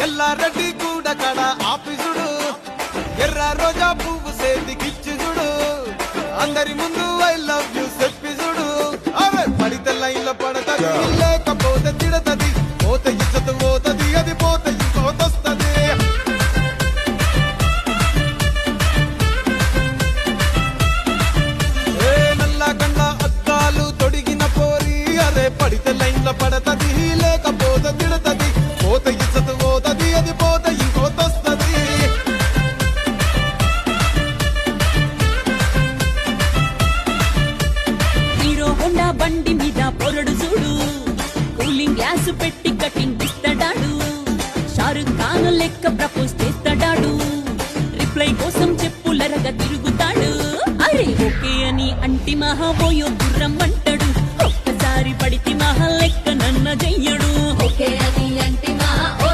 ఎల్లారెడ్డి కూడా కడ ఆఫీసుడు ఎర్ర రోజా పువ్వు సేతికిచ్చి చూడు అందరి ముందు ఐ లవ్ యూ చెప్పి చూడు అరే పడితే లైన్లో పడతది లేకపోతే తిడతది పోతే ఇచ్చత పోతది అది పోతే ఇంకోతొస్తది నల్ల కండ అద్దాలు తొడిగిన పోరి అరే పడితే లైన్లో పడతది లేకపోతే తిడతది పోతే ఇచ్చత పోతది అది పోతే ఇంకోతొస్తది హీరో హోండా బండి మీద పొరడు చూడు కూలింగ్ గ్లాస్ పెట్టి కటింగ్ ఇస్తాడాడు షారుఖ్ ఖాన్ లెక్క ప్రపోజ్ చేస్తాడాడు రిప్లై కోసం చెప్పులరగా తిరుగుతాడు అరే ఓకే అని అంటి మహాబోయో గుర్రం